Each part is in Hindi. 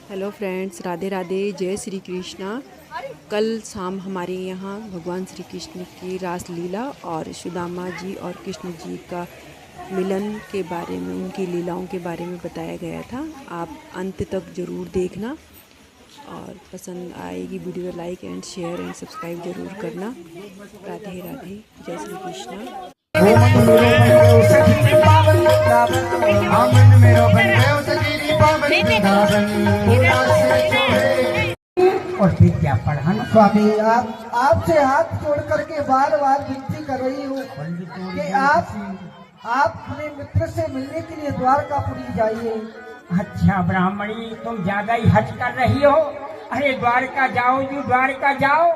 हेलो फ्रेंड्स, राधे राधे, जय श्री कृष्णा। कल शाम हमारे यहाँ भगवान श्री कृष्ण की रासलीला और सुदामा जी और कृष्ण जी का मिलन के बारे में, उनकी लीलाओं के बारे में बताया गया था। आप अंत तक ज़रूर देखना और पसंद आएगी video like and share and subscribe ज़रूर करना। राधे राधे, जय श्री कृष्णा। और फिर क्या पढ़ाना। स्वामी, आप आपसे हाथ जोड़ करके बार बार विनती कर रही हूँ कि आप अपने मित्र से मिलने के लिए द्वारकापुरी जाइए। अच्छा ब्राह्मणी, तुम ज्यादा ही हट कर रही हो। अरे द्वारका जाओ जी, द्वारका जाओ।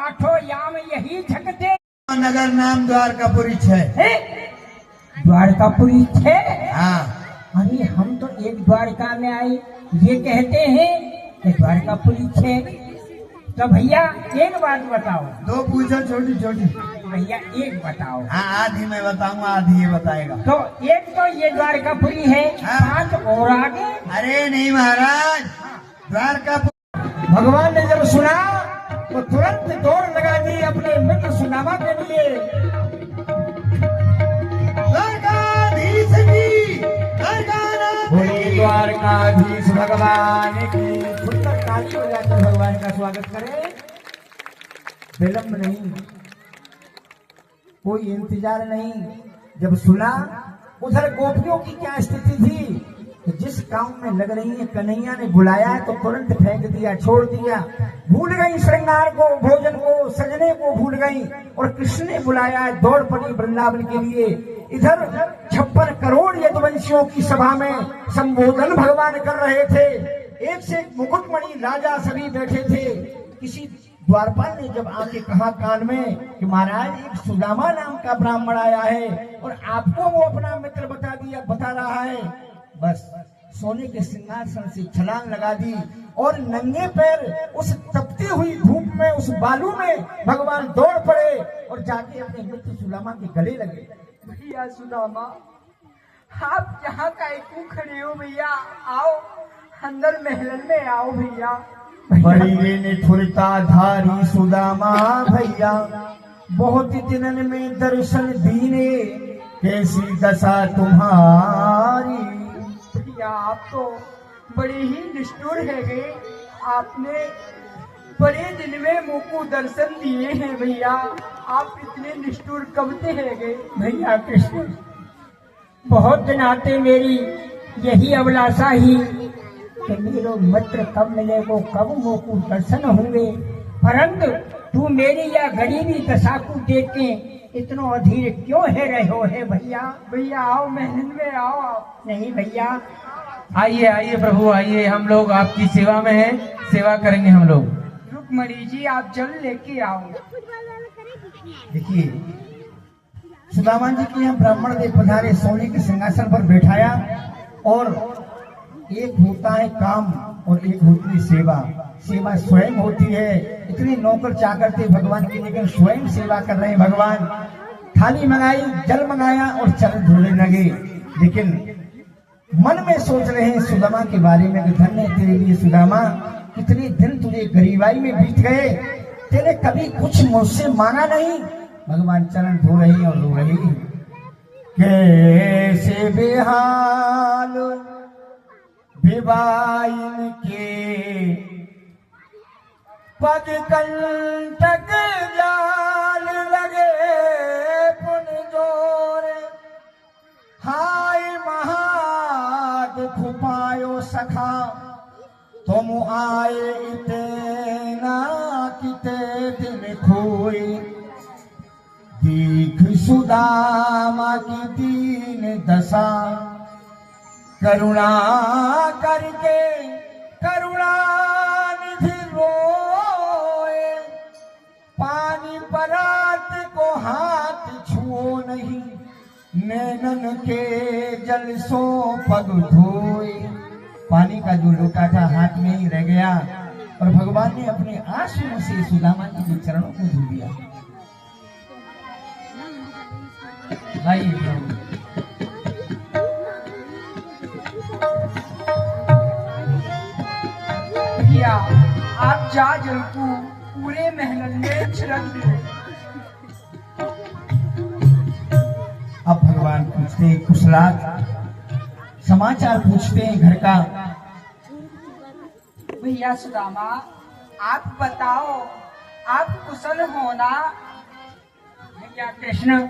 आठों याम यही झकते। नगर नाम द्वारकापुरी है। द्वारकापुरी है। हाँ। अरे हम तो एक द्वारका में आए ये कहते हैं कि द्वारकापुरी है। तो भैया एक बात बताओ। दो पूछो छोटी छोटी। भैया एक बताओ। हाँ, आधी मैं बताऊंगा, आधी ये बताएगा। तो एक तो ये द्वारकापुरी है। हाँ। 5 और आगे। अरे नहीं महाराज, द्वारकापुरी। भगवान ने जब सुना तो तुरंत दौड़ लगा दी अपने मित्र सुदामा के लिए। द्वारकाधीश की, बोलिए द्वारकाधीश भगवान की। सुंदर ताली हो जाकर भगवान का स्वागत करें। विलंब नहीं, कोई इंतजार नहीं। जब सुना उधर गोपियों की क्या स्थिति थी कि जिस काम में लग रही है, कन्हैया ने बुलाया तो तुरंत फेंक दिया, छोड़ दिया। भूल गई श्रृंगार को, भोजन को, सजने को भूल गई। और कृष्ण ने बुलाया, दौड़ पड़ी वृंदावन के लिए। इधर 56 करोड़ यदुवंशियों की सभा में संबोधन भगवान कर रहे थे। एक से एक मुकुटमणि राजा सभी बैठे थे। किसी द्वारपाल ने जब आके कहा कान में कि महाराज एक सुदामा नाम का ब्राह्मण आया है और आपको वो अपना मित्र बता रहा है। बस सोने के सिंहासन से छलांग लगा दी और नंगे पैर उस तपती हुई धूप में, उस बालू में भगवान दौड़ पड़े और जाके अपने मित्र सुदामा के गले लगे। भैया सुदामा, आप यहाँ का क्यों खड़े हो भैया? आओ अंदर महल में आओ भैया। बड़ी निठुरता धारी सुदामा भैया, बहुत दिनन में दर्शन दीने, कैसी दशा तुम्हारी। भैया आप तो बड़े ही निष्ठुर है गए। आपने बड़े दिन में मुझको दर्शन दिए हैं भैया। आप इतने निष्ठुर कब से है गए? भैया कृष्ण, बहुत दिन आते मेरी यही अभिलाषा ही कि मेरे मित्र कब मिलेगो, कब मोकू दर्शन होंगे। परंतु तू मेरी या गरीबी दशा को देख के इतना अधीर क्यों है रहे हो है भैया? भैया आओ महल में आओ आप। नहीं भैया, आइए आइए प्रभु आइए, हम लोग आपकी सेवा में हैं, सेवा करेंगे हम लोग। रुक्मणी जी आप जल लेके आओ। देखिए सुदामा जी के यहाँ ब्राह्मण देव पधारे, सोने के सिंहासन पर बैठाया। और एक होता है काम और एक होती है सेवा। सेवा स्वयं होती है। इतने नौकर चाकर थे भगवान के, लेकिन स्वयं सेवा कर रहे हैं भगवान। थाली मंगाई, जल मंगाया और चरण धोने लगे। लेकिन मन में सोच रहे हैं सुदामा के बारे में कि धन्य तेरे लिए सुदामा, कितने दिन तुझे गरीबाई में बीत गए, तेरे कभी कुछ मुझसे मांगा नहीं। भगवान चरण धो रहे और रो रहे। कैसे बेहाल विवाइन के, पद कंटक जाल लगे पुन जोर, हाय महाद खुपायो सखा, तुम आए इतना किते दिन खोए, दीख सुदामा की दीन दशा, करुणा करके करुणा निधि रोए, पानी परात को हाथ छुओ नहीं, नैनन के जल सो पग धोए। पानी का जो लोटा था हाथ में ही रह गया और भगवान ने अपने आंसुओं से सुदामा जी के चरणों को धो दिया। भैया आप जा जल को पूरे महल में छिड़क दे। अब भगवान पूछते हैं कुशलात, समाचार पूछते हैं घर का। भैया सुदामा आप बताओ आप कुशल हो ना? भैया कृष्ण,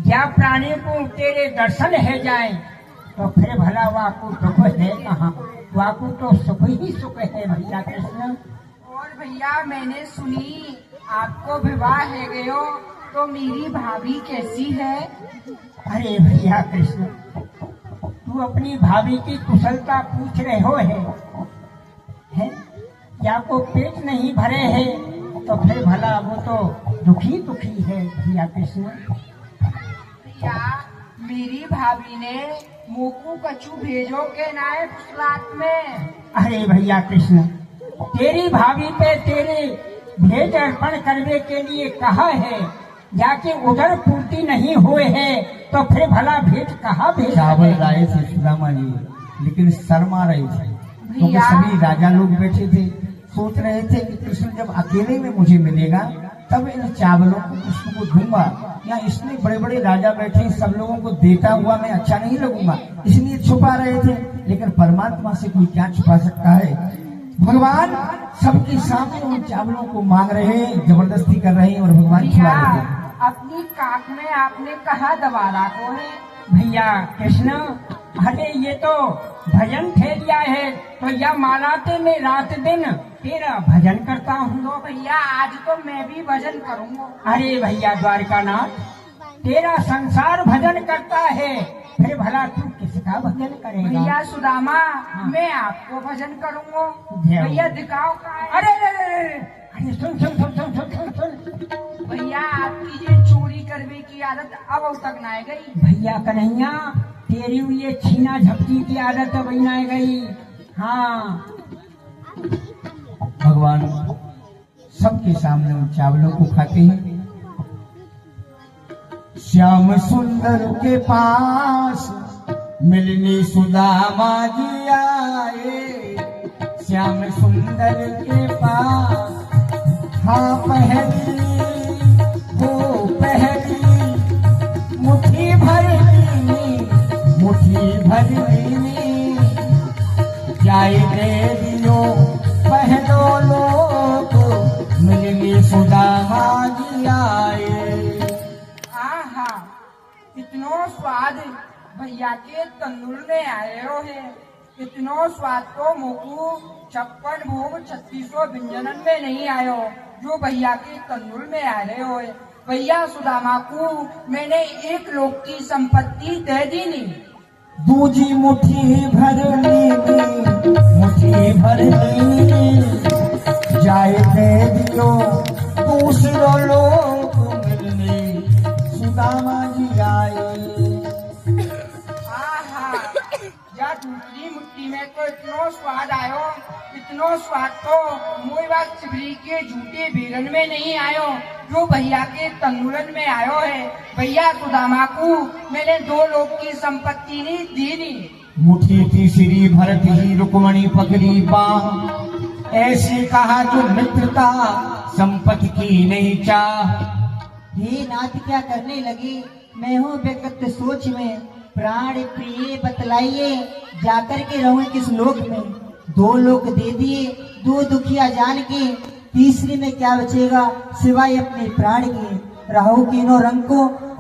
या प्राणी को तेरे दर्शन है जाए तो फिर भला वाकु दुख है कहाँ? वाकु तो सुख ही सुख है भैया कृष्ण। और भैया मैंने सुनी आपको विवाह है गयो, तो मेरी भाभी कैसी है? अरे भैया कृष्ण, तू अपनी भाभी की कुशलता पूछ रहे हो है? क्या को पेट नहीं भरे है तो फिर भला वो तो दुखी दुखी है भैया कृष्ण। भैया मेरी भाभी ने मोकू कछु भेजो के नाय कुशलात में। अरे भैया कृष्ण, तेरी भाभी पे तेरे भेंट अर्पण करने के लिए कहा है, जाके उधर पूर्ति नहीं हुए है तो फिर भला भेंट कहाँ भेज? चावल लाए थे सुदामा जी, लेकिन शर्मा रहे थे क्योंकि सभी राजा लोग बैठे थे। सोच रहे थे कि कृष्ण जब अकेले में मुझे मिलेगा तब इन चावलों को कृष्ण को दूंगा, या इसमें बड़े बड़े राजा बैठे सब लोगों को देता हुआ मैं अच्छा नहीं लगूंगा, इसलिए छुपा रहे थे। लेकिन परमात्मा से कोई क्या छुपा सकता है? भगवान सबके सामने उन चावलों को मांग रहे हैं, जबरदस्ती कर रहे हैं और भगवान छुपा रहे हैं। अपनी काक में आपने कहा दबा रखो है? भैया कृष्ण, अरे ये तो भजन ठेलिया है, तो यह मालाते में रात दिन तेरा भजन करता हूँ। तो भैया आज तो मैं भी भजन करूँगा। अरे भैया द्वारकानाथ, तेरा संसार भजन करता है, फिर भला तू किसका भजन करेगा? भैया सुदामा मैं आपको भजन करूँगा। भैया दिखाओ का है? अरे सुन सुन सुन सुन सुन सुन सुन भैया आपकी ये चोरी करने की आदत अब तक ना गई। भैया कन्हैया, तेरी ये छीना झपटी की आदत अब ना गई। हाँ भगवान सबके सामने उन चावलों को खाते हैं। श्याम सुंदर के पास मिलनी सुदामा जी आए, श्याम सुंदर के पास हाँ पहली वो पहली मुट्ठी भर लेनी जाए दे दियो पहलो लोग मिलनी सुदामा जी आए। आहा इतनो स्वाद भैया के तंदूर में आए हो है। इतनो स्वाद तो मोकू 56 भोग 3600 व्यंजनन में नहीं आयो जो भैया के तंदूर में आ रहे हो। भैया सुदामा को मैंने 1 लोक की संपत्ति दे दी नी। दूजी मुट्ठी भर लेनी, मुट्ठी भर लेनी जाए दे दियो दूसरो लोग मिलनी सुदामा जी आए। आहा या दूसरी मुट्ठी में तो इतनो स्वाद आयो, इतनो स्वाद तो मोई बात शिवरी के झूठे बेरन में नहीं आयो जो भैया के तंदूरन में आयो है। भैया सुदामा को मैंने 2 लोक की संपत्ति नहीं दी नी। मुट्ठी तीसरी भरत ही रुक्मणी पकड़ी बाह, ऐसे कहा जो मित्रता संपत्ति की नहीं चाह। हे नाथ क्या करने लगे? मैं हूँ व्यक्त सोच में, प्राण प्रिय बतलाइए जाकर के रहूं किस लोक में? 2 लोक दे दिए, 2 दुखिया जान के, तीसरी में क्या बचेगा सिवाय अपने प्राण के? राहु तीनों रंग को